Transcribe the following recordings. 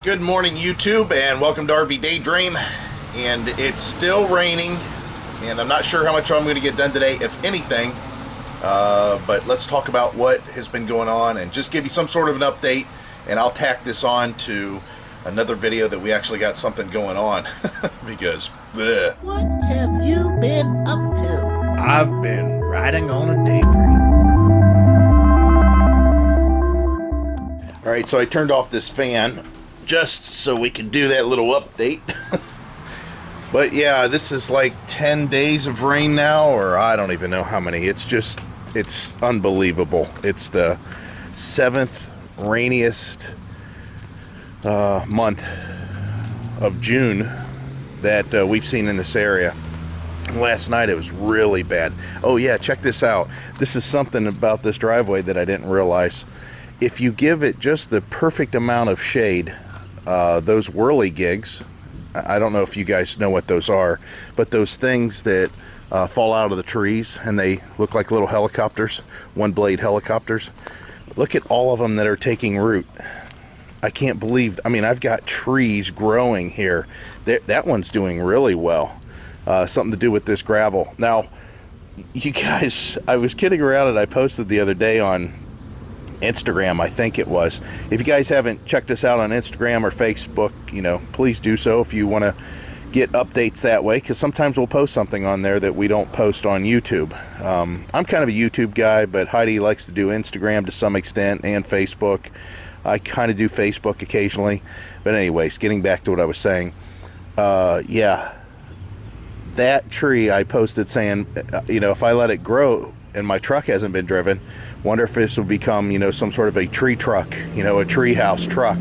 Good morning, YouTube, and welcome to RV Daydream. And it's still raining, and I'm not sure how much I'm going to get done today, if anything. But let's talk about what has been going on and just give you some sort of an update. And I'll tack this on to another video that we actually got something going on because bleh. What have you been up to? I've been riding on a daydream. All right, so I turned off this fan just so we could do that little update. But yeah, this is like 10 days of rain now, or I don't even know how many. It's unbelievable. It's the 7th rainiest month of June that we've seen in this area. Last night it was really bad. Oh yeah, check this out. This is something about this driveway that I didn't realize. If you give it just the perfect amount of shade, those whirligigs, I don't know if you guys know what those are, but those things that fall out of the trees and they look like little helicopters, one blade helicopters. Look at all of them that are taking root. I can't believe, I mean, I've got trees growing here. That one's doing really well. Something to do with this gravel. Now, you guys, I was kidding around and I posted the other day on Instagram, I think it was. If you guys haven't checked us out on Instagram or Facebook, you know, please do so if you want to get updates that way, because sometimes we'll post something on there that we don't post on YouTube. I'm kind of a YouTube guy, but Heidi likes to do Instagram to some extent and Facebook. I kind of do Facebook occasionally. But anyways, getting back to what I was saying, yeah, that tree I posted saying, you know, if I let it grow and my truck hasn't been driven, wonder if this will become, you know, some sort of a tree truck, you know, a tree house truck.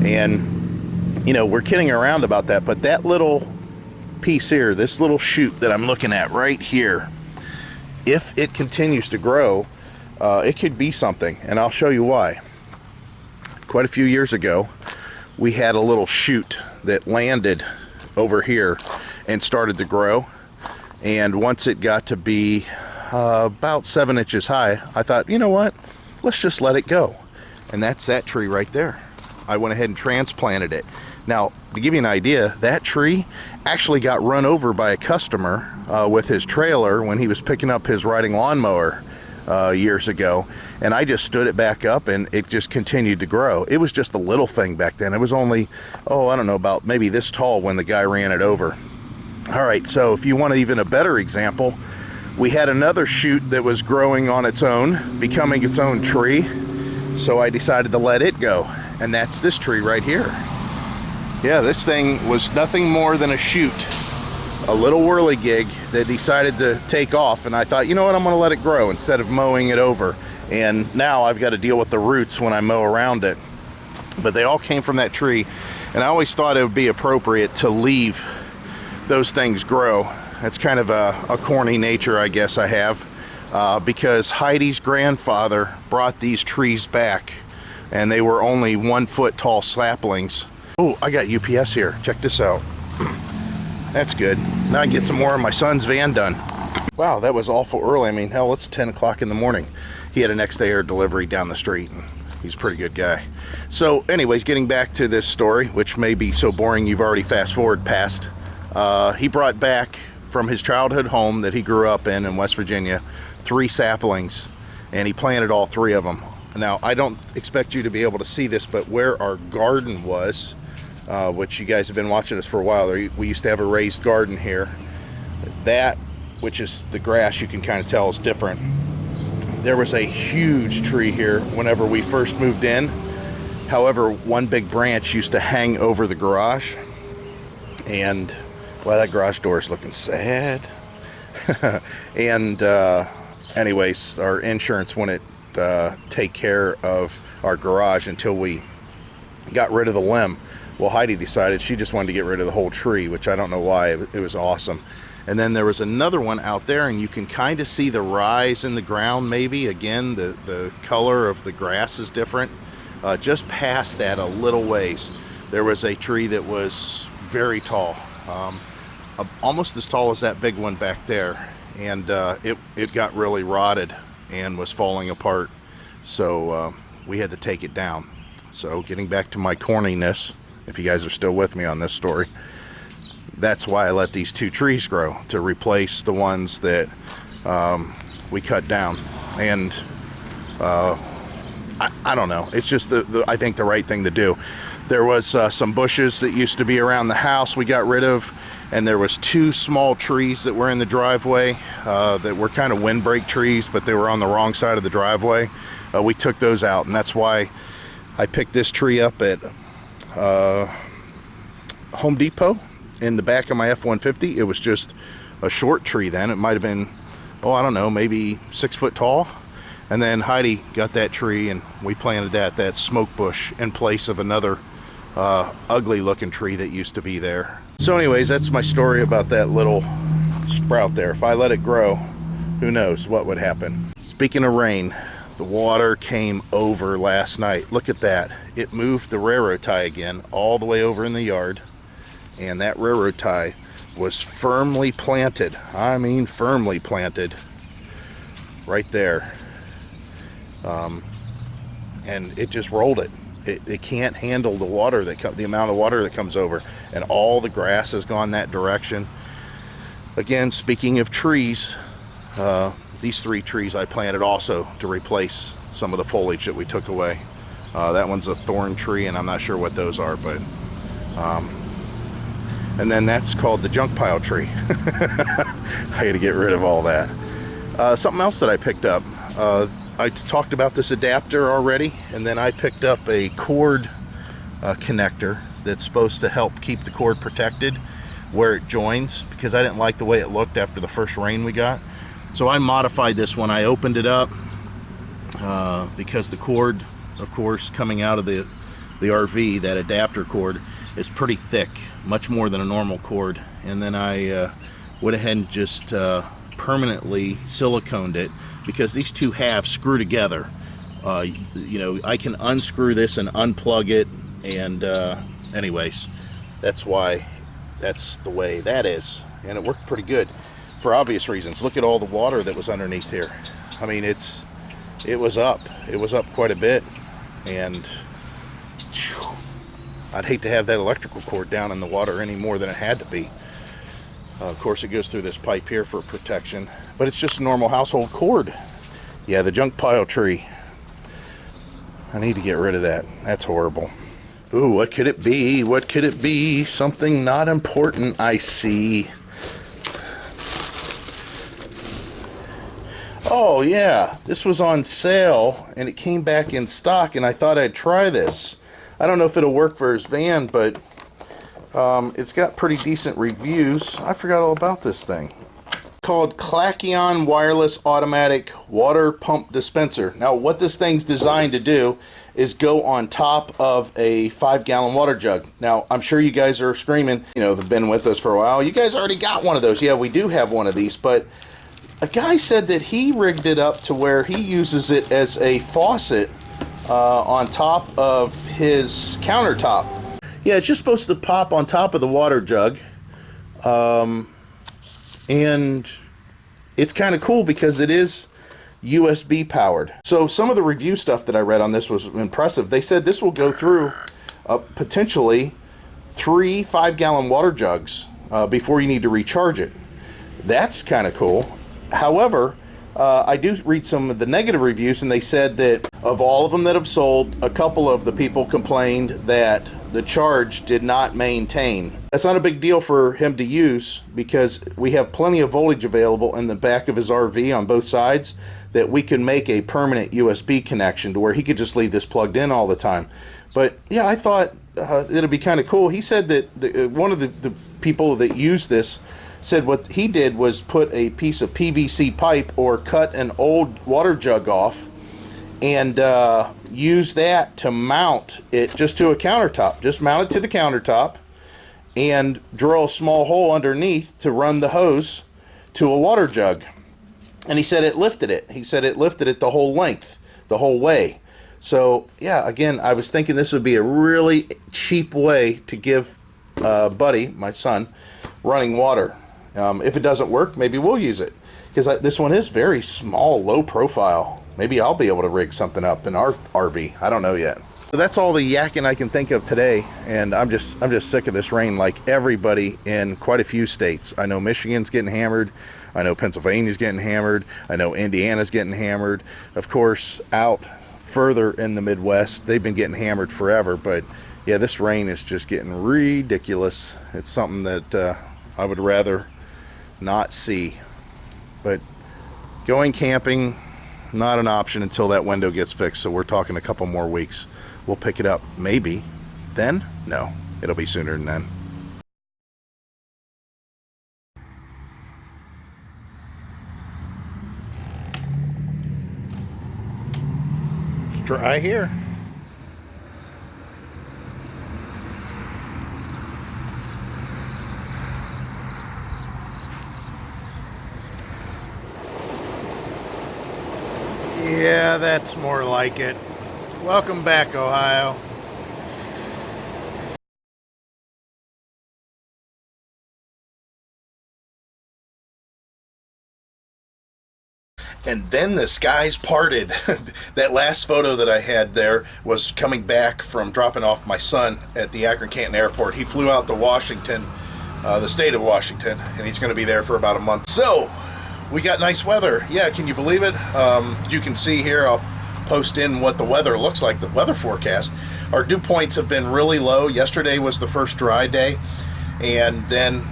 And, you know, we're kidding around about that, but that little piece here, this little shoot that I'm looking at right here, if it continues to grow, it could be something, and I'll show you why. Quite a few years ago, we had a little shoot that landed over here and started to grow, and once it got to be about 7 inches high, I thought, you know what, let's just let it go. And that's that tree right there. I went ahead and transplanted it. Now, to give you an idea, that tree actually got run over by a customer with his trailer when he was picking up his riding lawnmower years ago, and I just stood it back up and it just continued to grow. It was just a little thing back then. It was only, oh, I don't know, about maybe this tall when the guy ran it over. All right, so if you want even a better example, we had another shoot that was growing on its own, becoming its own tree, so I decided to let it go, and that's this tree right here. Yeah, this thing was nothing more than a shoot, a little whirligig that decided to take off, and I thought, you know what, I'm going to let it grow instead of mowing it over. And now I've got to deal with the roots when I mow around it. But they all came from that tree, and I always thought it would be appropriate to leave those things grow. That's kind of a corny nature, I guess I have, because Heidi's grandfather brought these trees back, and they were only 1 foot tall saplings. Oh, I got UPS here. Check this out. That's good. Now I get some more of my son's van done. Wow, that was awful early. I mean, hell, it's 10 o'clock in the morning. He had a next day air delivery down the street, and he's a pretty good guy. So anyways, getting back to this story, which may be so boring you've already fast forward past. He brought back from his childhood home that he grew up in West Virginia, 3 saplings, and he planted all 3 of them. Now, I don't expect you to be able to see this, but where our garden was, which you guys have been watching us for a while, we used to have a raised garden here. That, which is the grass, you can kind of tell is different. There was a huge tree here whenever we first moved in. However, one big branch used to hang over the garage, and well, that garage door is looking sad. And anyways, our insurance wouldn't take care of our garage until we got rid of the limb. Well, Heidi decided she just wanted to get rid of the whole tree, which I don't know why. It was awesome. And then there was another one out there, and you can kind of see the rise in the ground maybe. Again, the color of the grass is different. Just past that a little ways, there was a tree that was very tall. Almost as tall as that big one back there, and it got really rotted and was falling apart, so we had to take it down. So getting back to my corniness, if you guys are still with me on this story, that's why I let these 2 trees grow, to replace the ones that we cut down. And I don't know, it's just I think the right thing to do. There was some bushes that used to be around the house we got rid of, and there was 2 small trees that were in the driveway that were kind of windbreak trees, but they were on the wrong side of the driveway. We took those out, and that's why I picked this tree up at Home Depot in the back of my F-150. It was just a short tree then. It might have been, oh, I don't know, maybe 6 foot tall. And then Heidi got that tree, and we planted that smoke bush in place of another ugly looking tree that used to be there. So anyways, that's my story about that little sprout there. If I let it grow, who knows what would happen. Speaking of rain, the water came over last night. Look at that. It moved the railroad tie again all the way over in the yard, and that railroad tie was firmly planted. I mean firmly planted right there. And it just rolled it. It can't handle the water the amount of water that comes over, and all the grass has gone that direction. Again, speaking of trees, these 3 trees I planted also to replace some of the foliage that we took away. That one's a thorn tree, and I'm not sure what those are, but and then that's called the junk pile tree. I had to get rid of all that. Something else that I picked up, I talked about this adapter already, and then I picked up a cord connector that's supposed to help keep the cord protected where it joins, because I didn't like the way it looked after the first rain we got. So I modified this one. I opened it up because the cord, of course, coming out of the RV, that adapter cord is pretty thick, much more than a normal cord. And then I went ahead and just permanently siliconed it, because these 2 halves screw together. You know, I can unscrew this and unplug it, and anyways, that's why that's the way that is. And it worked pretty good for obvious reasons. Look at all the water that was underneath here. I mean, it was up quite a bit, and I'd hate to have that electrical cord down in the water any more than it had to be. Of course, it goes through this pipe here for protection, but it's just a normal household cord. Yeah, the junk pile tree. I need to get rid of that. That's horrible. Ooh, what could it be? What could it be? Something not important, I see. Oh, yeah. This was on sale, and it came back in stock, and I thought I'd try this. I don't know if it'll work for his van, but it's got pretty decent reviews. I forgot all about this thing. Called Clackion Wireless Automatic Water Pump Dispenser. Now, what this thing's designed to do is go on top of a 5-gallon water jug. Now, I'm sure you guys are screaming, you know, they've been with us for a while, you guys already got one of those. Yeah, we do have one of these, but a guy said that he rigged it up to where he uses it as a faucet on top of his countertop. Yeah, it's just supposed to pop on top of the water jug. And it's kind of cool because it is USB powered. So some of the review stuff that I read on this was impressive. They said this will go through potentially 3 5-gallon water jugs before you need to recharge it. That's kind of cool. However, I do read some of the negative reviews, and they said that of all of them that have sold, a couple of the people complained that the charge did not maintain. That's not a big deal for him to use, because we have plenty of voltage available in the back of his RV on both sides, that we can make a permanent USB connection to where he could just leave this plugged in all the time. But yeah, I thought it'd be kind of cool. He said that one of the people that used this said what he did was put a piece of PVC pipe or cut an old water jug off and use that to mount it just to a countertop. Just mount it to the countertop and drill a small hole underneath to run the hose to a water jug. And he said it lifted it. He said it lifted it the whole length, the whole way. So yeah, again, I was thinking this would be a really cheap way to give Buddy, my son, running water. If it doesn't work, maybe we'll use it, because this one is very small, low profile. Maybe I'll be able to rig something up in our RV. I don't know yet. That's all the yakking I can think of today, and I'm just sick of this rain, like everybody in quite a few states. I know Michigan's getting hammered. I know Pennsylvania's getting hammered. I know Indiana's getting hammered. Of course, out further in the Midwest, they've been getting hammered forever. But yeah, this rain is just getting ridiculous. It's something that I would rather not see. But going camping, not an option until that window gets fixed. So we're talking a couple more weeks. We'll pick it up maybe then. No, it'll be sooner than then. It's dry here. Yeah, that's more like it. Welcome back, Ohio. And then the skies parted. That last photo that I had there was coming back from dropping off my son at the Akron-Canton Airport. He flew out to Washington, the state of Washington, and he's going to be there for about a month. So we got nice weather. Yeah, can you believe it? You can see here, I'll post in what the weather looks like, the weather forecast. Our dew points have been really low. Yesterday was the first dry day, and then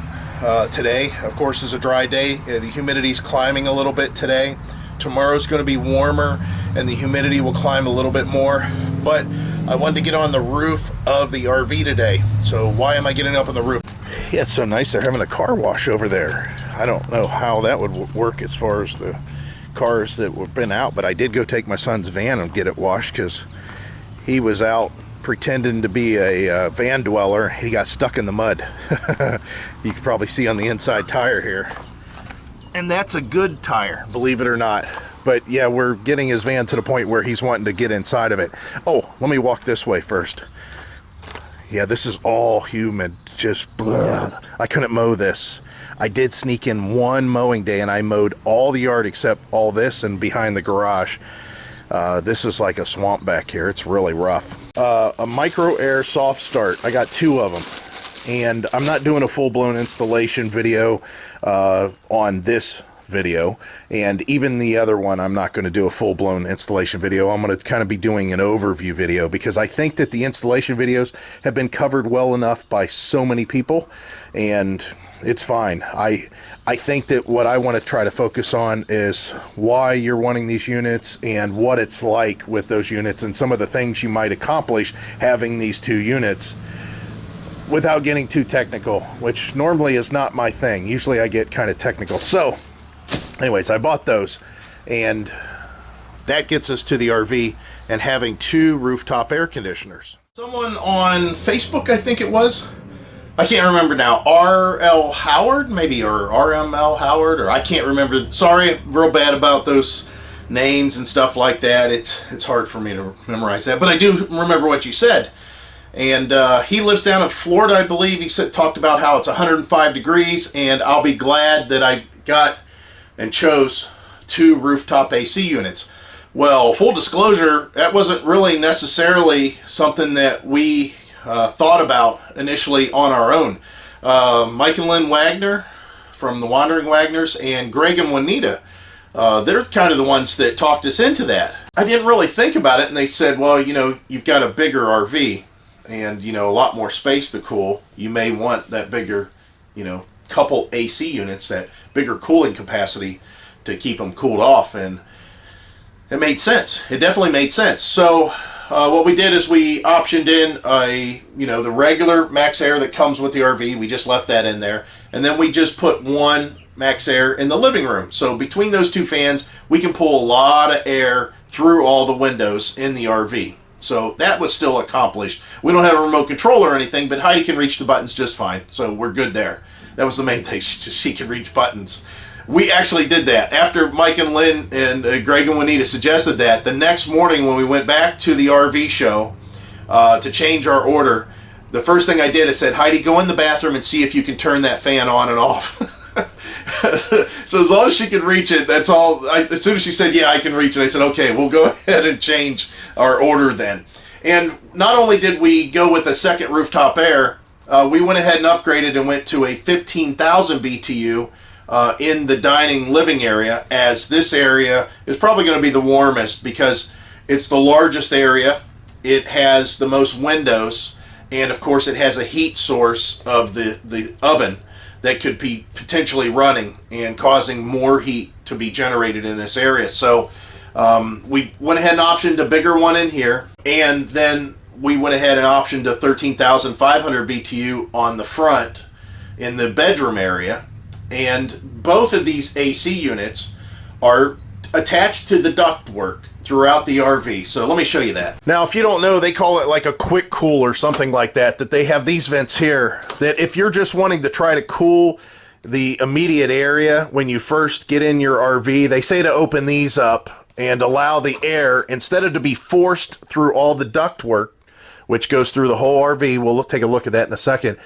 today, of course, is a dry day. The humidity's climbing a little bit today. Tomorrow's going to be warmer, and the humidity will climb a little bit more. But I wanted to get on the roof of the RV today. So why am I getting up on the roof? Yeah, it's so nice they're having a car wash over there. I don't know how that would work as far as the cars that have been out, but I did go take my son's van and get it washed because he was out pretending to be a van dweller. He got stuck in the mud. You can probably see on the inside tire here. And that's a good tire, believe it or not. But yeah, we're getting his van to the point where he's wanting to get inside of it. Oh, let me walk this way first. Yeah, this is all humid, just blah. I couldn't mow this. I did sneak in one mowing day and I mowed all the yard except all this and behind the garage. This is like a swamp back here. It's really rough. A micro air soft start. I got 2 of them. And I'm not doing a full-blown installation video on this video, and even the other one I'm not going to do a full-blown installation video. I'm going to kind of be doing an overview video because I think that the installation videos have been covered well enough by so many people, and it's fine. I think that what I want to try to focus on is why you're wanting these units and what it's like with those units and some of the things you might accomplish having these 2 units without getting too technical, which normally is not my thing. Usually I get kind of technical. So anyways, I bought those, and that gets us to the RV and having 2 rooftop air conditioners. Someone on Facebook, I think it was, I can't remember now, RL Howard maybe, or RML Howard, or I can't remember. Sorry, real bad about those names and stuff like that. It's hard for me to memorize that, but I do remember what you said. And he lives down in Florida, I believe. He talked about how it's 105 degrees, and I'll be glad that I got and chose 2 rooftop AC units. Well, full disclosure, that wasn't really necessarily something that we thought about initially on our own. Mike and Lynn Wagner from the Wandering Wagners and Greg and Juanita, they're kind of the ones that talked us into that. I didn't really think about it, and they said, well, you know, you've got a bigger RV and, you know, a lot more space to cool. You may want that bigger, you know, couple AC units, that bigger cooling capacity to keep them cooled off. And it made sense. It definitely made sense. So what we did is we optioned in the regular Max Air that comes with the RV. We just left that in there, and then we just put 1 Max Air in the living room. So between those 2 fans, we can pull a lot of air through all the windows in the RV. So that was still accomplished. We don't have a remote control or anything, but Heidi can reach the buttons just fine. So we're good there. That was the main thing. She can reach buttons. We actually did that. After Mike and Lynn and Greg and Juanita suggested that, the next morning when we went back to the RV show to change our order, the first thing I did is said, Heidi, go in the bathroom and see if you can turn that fan on and off. So as long as she could reach it, that's all. As soon as she said, yeah, I can reach it, I said, okay, we'll go ahead and change our order then. And not only did we go with a second rooftop air, we went ahead and upgraded and went to a 15,000 BTU in the dining living area, as this area is probably going to be the warmest because it's the largest area, it has the most windows, and of course it has a heat source of the oven that could be potentially running and causing more heat to be generated in this area. So we went ahead and optioned a bigger one in here, and then we went ahead and optioned a 13,500 BTU on the front in the bedroom area. And both of these AC units are attached to the ductwork throughout the RV. So let me show you that. Now, if you don't know, they call it like a quick cool or something like that, that they have these vents here that if you're just wanting to try to cool the immediate area when you first get in your RV, they say to open these up and allow the air, instead of to be forced through all the ductwork, which goes through the whole RV. We'll take a look at that in a second.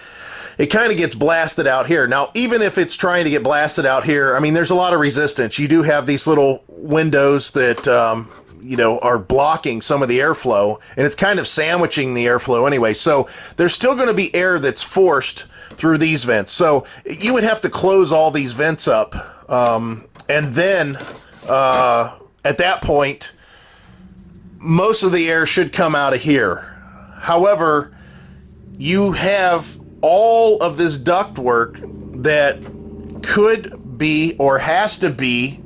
It kind of gets blasted out here. Now, even if it's trying to get blasted out here, I mean, there's a lot of resistance. You do have these little windows that, you know, are blocking some of the airflow, and it's kind of sandwiching the airflow anyway. So there's still going to be air that's forced through these vents. So you would have to close all these vents up. And then at that point, most of the air should come out of here. However, you have all of this ductwork that could be or has to be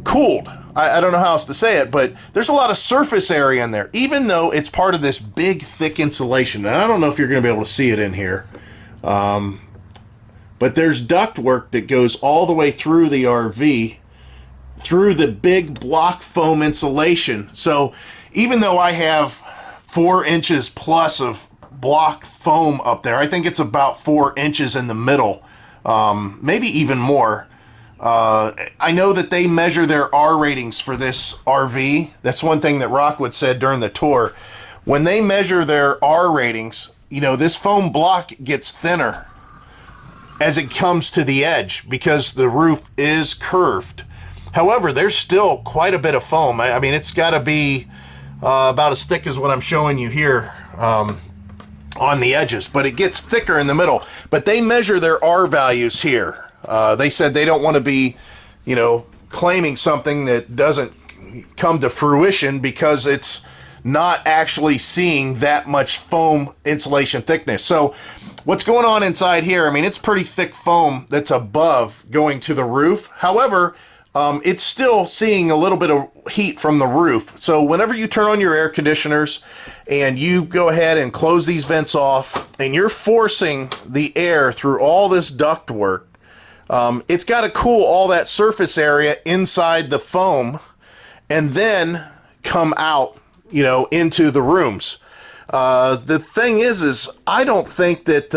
cooled. I don't know how else to say it, but there's a lot of surface area in there, even though it's part of this big, thick insulation. And I don't know if you're going to be able to see it in here, but there's ductwork that goes all the way through the RV, through the big block foam insulation. So even though I have 4 inches plus of block foam up there, I think it's about 4 inches in the middle, maybe even more. I know that they measure their R ratings for this RV. That's one thing that Rockwood said during the tour. When they measure their R ratings, you know, this foam block gets thinner as it comes to the edge because the roof is curved. However, there's still quite a bit of foam. I mean, it's got to be about as thick as what I'm showing you here on the edges, but it gets thicker in the middle. But they measure their R values here. They said they don't want to be, you know, claiming something that doesn't come to fruition because it's not actually seeing that much foam insulation thickness. So what's going on inside here, I mean, it's pretty thick foam that's above going to the roof. However, it's still seeing a little bit of heat from the roof. So whenever you turn on your air conditioners and you go ahead and close these vents off and you're forcing the air through all this ductwork, it's got to cool all that surface area inside the foam and then come out, you know, into the rooms. The thing is I don't think that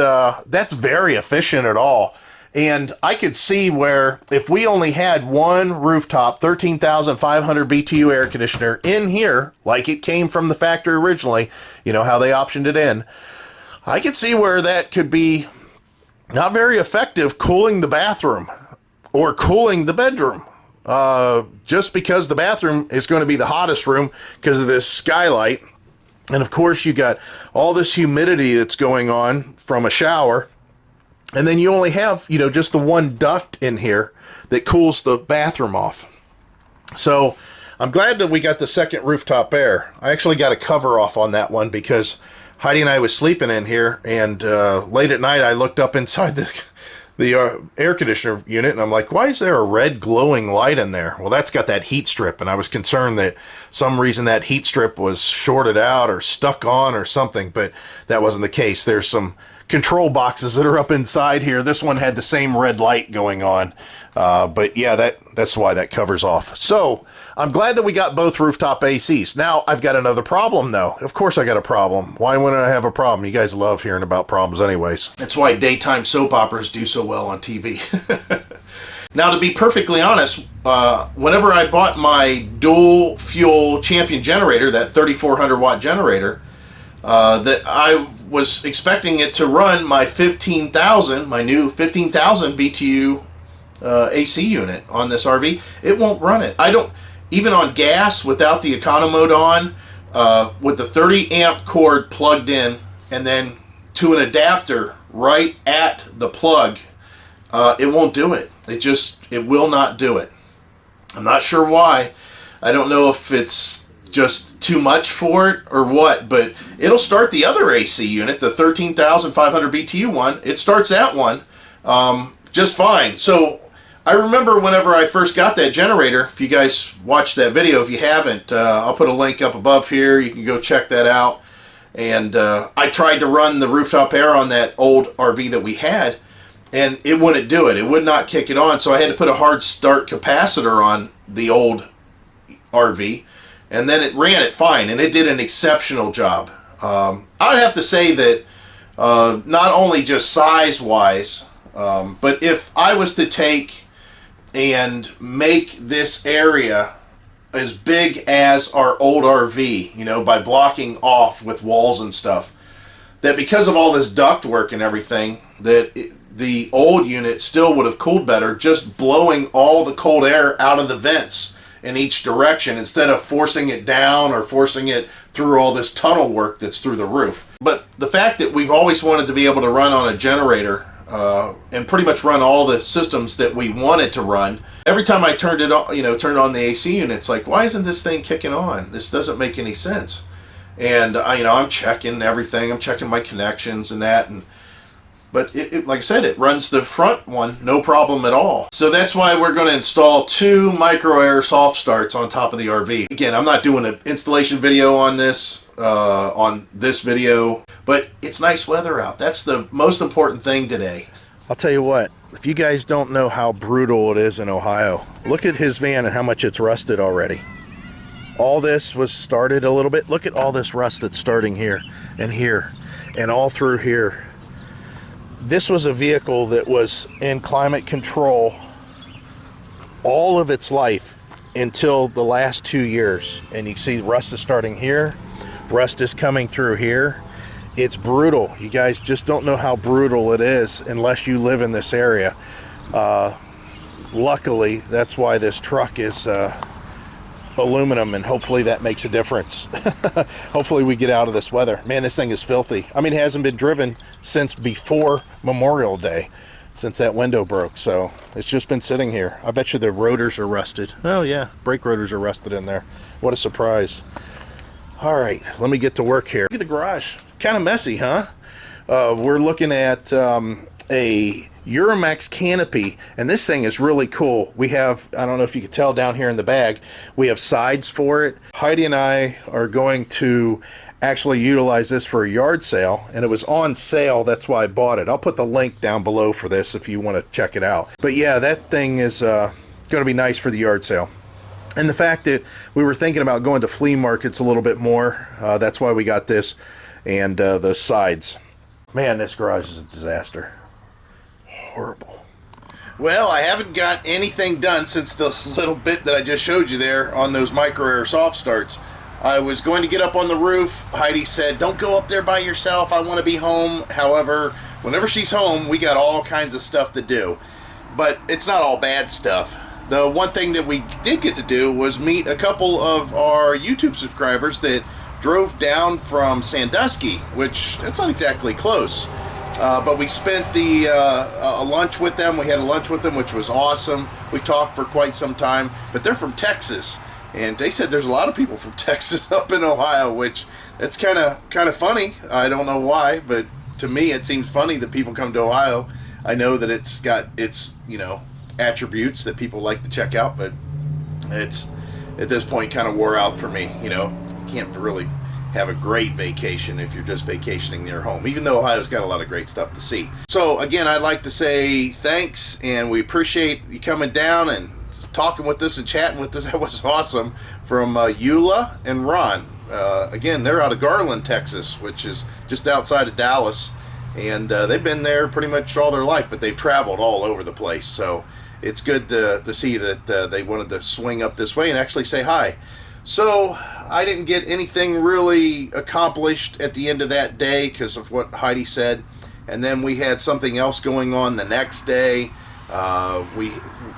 that's very efficient at all. And I could see where if we only had one rooftop 13,500 BTU air conditioner in here, like it came from the factory originally, you know, how they optioned it in, I could see where that could be not very effective cooling the bathroom or cooling the bedroom. Just because the bathroom is going to be the hottest room because of this skylight. And of course you got all this humidity that's going on from a shower. And then you only have, you know, just the one duct in here that cools the bathroom off. So I'm glad that we got the second rooftop air. I actually got a cover off on that one because Heidi and I was sleeping in here, and late at night I looked up inside the air conditioner unit, and I'm like, why is there a red glowing light in there? Well, that's got that heat strip, and I was concerned that some reason that heat strip was shorted out or stuck on or something, but that wasn't the case. There's some control boxes that are up inside here. This one had the same red light going on, but yeah, that's why that covers off. So I'm glad that we got both rooftop ACs. Now I've got another problem though. Of course I got a problem. Why wouldn't I have a problem? You guys love hearing about problems anyways. That's why daytime soap operas do so well on TV. Now, to be perfectly honest, whenever I bought my dual fuel Champion generator, that 3,400 watt generator, that I was expecting it to run my 15,000, my new 15,000 BTU AC unit on this RV. It won't run it. I don't, even on gas without the econo mode on, with the 30 amp cord plugged in and then to an adapter right at the plug, it won't do it. It will not do it. I'm not sure why. I don't know if it's just too much for it or what, but it'll start the other AC unit, the 13,500 BTU one. It starts that one just fine. So I remember whenever I first got that generator, if you guys watched that video, if you haven't, I'll put a link up above here. You can go check that out. And I tried to run the rooftop air on that old RV that we had, and it wouldn't do it. It would not kick it on, so I had to put a hard start capacitor on the old RV, and then it ran it fine, and it did an exceptional job. I would have to say that not only just size-wise, but if I was to take and make this area as big as our old RV, you know, by blocking off with walls and stuff, that because of all this duct work and everything, that the old unit still would have cooled better just blowing all the cold air out of the vents in each direction instead of forcing it down or forcing it through all this tunnel work that's through the roof. But the fact that we've always wanted to be able to run on a generator and pretty much run all the systems that we wanted to run, every time I turned it on, turned on the AC unit, it's like, why isn't this thing kicking on? This doesn't make any sense. And I'm checking everything. I'm checking my connections and that, but it, like I said, it runs the front one no problem at all. So that's why we're going to install 2 micro air soft starts on top of the RV. Again, I'm not doing an installation video on this video, but it's nice weather out. That's the most important thing today. I'll tell you what, if you guys don't know how brutal it is in Ohio, look at his van and how much it's rusted already. All this was started a little bit. Look at all this rust that's starting here and all through here. This was a vehicle that was in climate control all of its life until the last 2 years. And you see rust is starting here, rust is coming through here. It's brutal. You guys just don't know how brutal it is unless you live in this area. Luckily, that's why this truck is aluminum, and hopefully that makes a difference. Hopefully we get out of this weather. Man, this thing is filthy. I mean, it hasn't been driven since before Memorial Day, since that window broke, so it's just been sitting here. I bet you the rotors are rusted. Oh yeah, brake rotors are rusted in there. What a surprise. All right, let me get to work here. Look at the garage. Kind of messy, huh? We're looking at a Euromax canopy, and this thing is really cool. We have, I don't know if you can tell down here in the bag, we have sides for it. Heidi and I are going to actually utilize this for a yard sale, and it was on sale. That's why I bought it. I'll put the link down below for this if you want to check it out. But yeah, that thing is going to be nice for the yard sale. And the fact that we were thinking about going to flea markets a little bit more, that's why we got this and the sides. Man, this garage is a disaster. Horrible. Well, I haven't got anything done since the little bit that I just showed you there on those micro air soft starts. I was going to get up on the roof. Heidi said, don't go up there by yourself. I want to be home. However, whenever she's home, we got all kinds of stuff to do. But it's not all bad stuff. The one thing that we did get to do was meet a couple of our YouTube subscribers that drove down from Sandusky, which that's not exactly close. But we spent a lunch with them. We had a lunch with them, which was awesome. We talked for quite some time, but they're from Texas, and they said there's a lot of people from Texas up in Ohio, which that's kind of funny. I don't know why, but to me it seems funny that people come to Ohio. I know that it's got its attributes that people like to check out, but it's at this point kind of wore out for me. Can't really have a great vacation if you're just vacationing near home, even though Ohio's got a lot of great stuff to see. So again, I'd like to say thanks, and we appreciate you coming down and talking with us and chatting with us. That was awesome. From Eula and Ron. Again, they're out of Garland, Texas, which is just outside of Dallas, and they've been there pretty much all their life, but they've traveled all over the place. So it's good to see that they wanted to swing up this way and actually say hi. So I didn't get anything really accomplished at the end of that day because of what Heidi said. And then we had something else going on the next day. We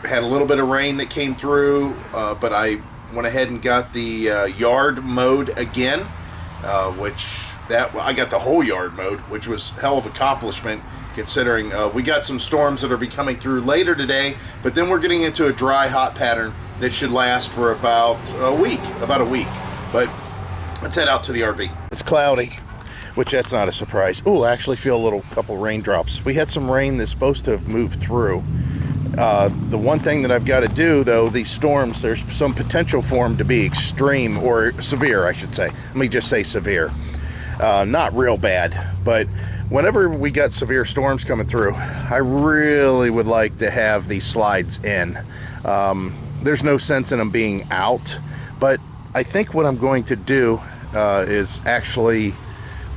had a little bit of rain that came through, but I went ahead and got the yard mowed again, I got the whole yard mowed, which was hell of an accomplishment considering we got some storms that are be coming through later today, but then we're getting into a dry, hot pattern that should last for about a week. But let's head out to the RV. It's cloudy, which that's not a surprise. Oh, I actually feel a couple raindrops. We had some rain that's supposed to have moved through. The one thing that I've got to do, though, these storms, there's some potential for them to be extreme, or severe, I should say. Let me just say severe. Not real bad, but whenever we got severe storms coming through, I really would like to have these slides in. There's no sense in them being out, but I think what I'm going to do is actually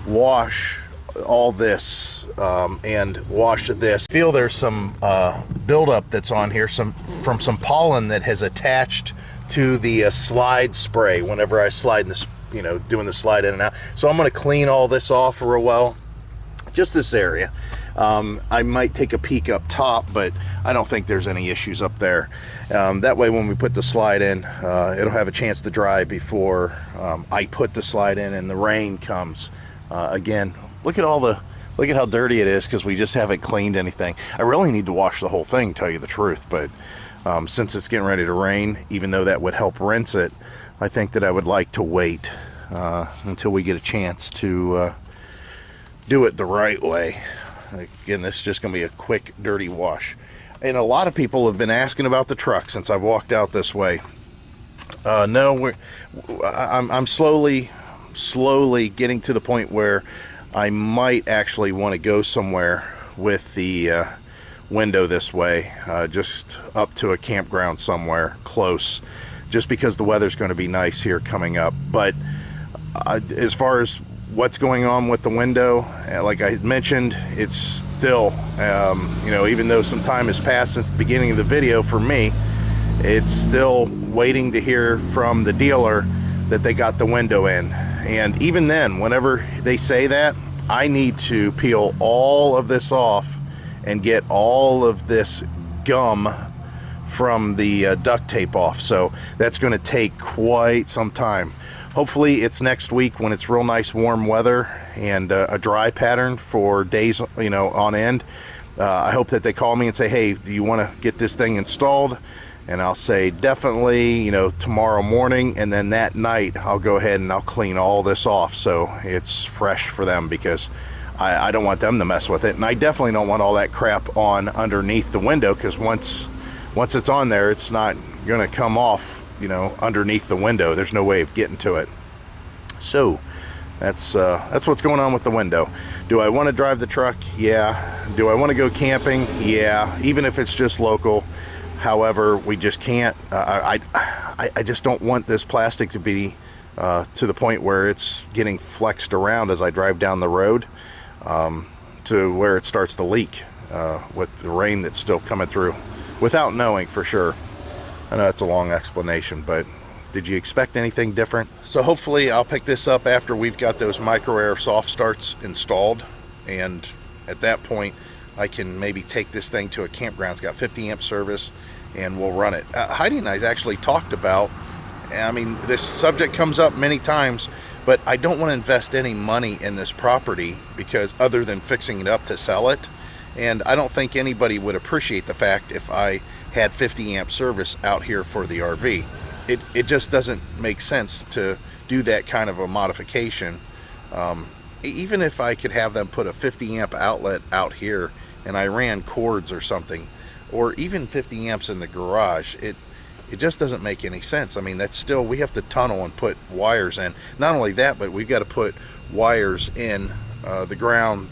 wash all this and wash this. I feel there's some buildup that's on here, from some pollen that has attached to the slide spray whenever I slide this, doing the slide in and out. So I'm going to clean all this off real well, just this area. I might take a peek up top, but I don't think there's any issues up there. That way when we put the slide in, it'll have a chance to dry before I put the slide in and the rain comes. Again, look at how dirty it is because we just haven't cleaned anything. I really need to wash the whole thing, tell you the truth, but since it's getting ready to rain, even though that would help rinse it, I think that I would like to wait until we get a chance to do it the right way. Again, this is just going to be a quick, dirty wash. And a lot of people have been asking about the truck since I've walked out this way. No, I'm slowly getting to the point where I might actually want to go somewhere with the window this way, just up to a campground somewhere close, just because the weather's going to be nice here coming up. But as far as what's going on with the window, like I mentioned, it's still, even though some time has passed since the beginning of the video, for me, it's still waiting to hear from the dealer that they got the window in. And even then, whenever they say that, I need to peel all of this off and get all of this gum from the duct tape off. So that's going to take quite some time. Hopefully it's next week when it's real nice warm weather and a dry pattern for days, on end. I hope that they call me and say, hey, do you want to get this thing installed? And I'll say definitely, tomorrow morning, and then that night I'll go ahead and I'll clean all this off so it's fresh for them, because I don't want them to mess with it. And I definitely don't want all that crap on underneath the window, because once it's on there, it's not going to come off, underneath the window. There's no way of getting to it. So that's what's going on with the window. Do I want to drive the truck? Yeah. Do I want to go camping? Yeah. Even if it's just local. However, we just can't. I just don't want this plastic to be to the point where it's getting flexed around as I drive down the road, to where it starts to leak with the rain that's still coming through, without knowing for sure. I know that's a long explanation, but did you expect anything different? So hopefully I'll pick this up after we've got those micro air soft starts installed, and at that point I can maybe take this thing to a campground. It's got 50 amp service, and we'll run it. Heidi and I actually talked about, this subject comes up many times, but I don't want to invest any money in this property, because other than fixing it up to sell it, and I don't think anybody would appreciate the fact if I had 50 amp service out here for the RV. It just doesn't make sense to do that kind of a modification. Even if I could have them put a 50 amp outlet out here and I ran cords or something, or even 50 amps in the garage, it just doesn't make any sense. That's still, we have to tunnel and put wires in. Not only that, but we've got to put wires in the ground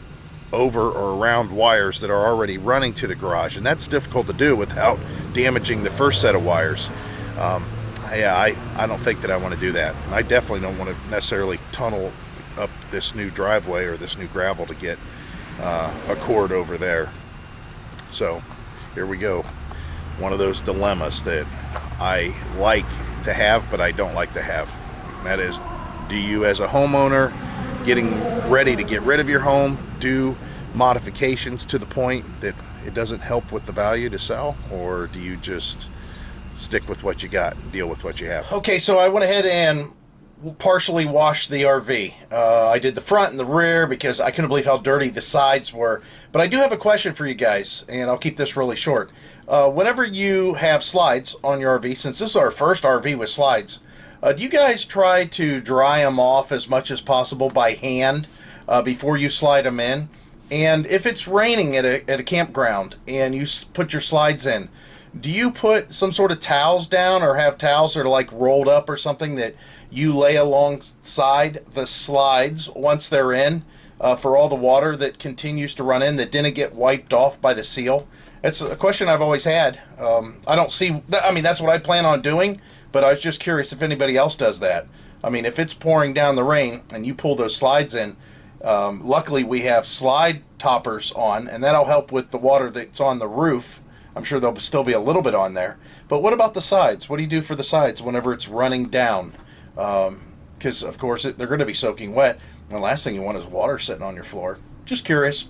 over or around wires that are already running to the garage, and that's difficult to do without damaging the first set of wires. I don't think that I want to do that. I definitely don't want to necessarily tunnel up this new driveway or this new gravel to get a cord over there. So here we go. One of those dilemmas that I like to have, but I don't like to have. And that is, do you as a homeowner getting ready to get rid of your home do modifications to the point that it doesn't help with the value to sell, or do you just stick with what you got and deal with what you have. Okay, so I went ahead and partially washed the RV. I did the front and the rear because I couldn't believe how dirty the sides were. But I do have a question for you guys, and I'll keep this really short. Whenever you have slides on your RV, since this is our first RV with slides, do you guys try to dry them off as much as possible by hand before you slide them in? And if it's raining at a campground and you put your slides in, do you put some sort of towels down or have towels that are like rolled up or something that you lay alongside the slides once they're in for all the water that continues to run in that didn't get wiped off by the seal? That's a question I've always had. I don't see, I mean, that's what I plan on doing, but I was just curious if anybody else does that. I mean, if it's pouring down the rain and you pull those slides in, luckily we have slide toppers on, and that'll help with the water that's on the roof. I'm sure there'll still be a little bit on there. But what about the sides? What do you do for the sides whenever it's running down? Because, of course, they're going to be soaking wet. And the last thing you want is water sitting on your floor. Just curious.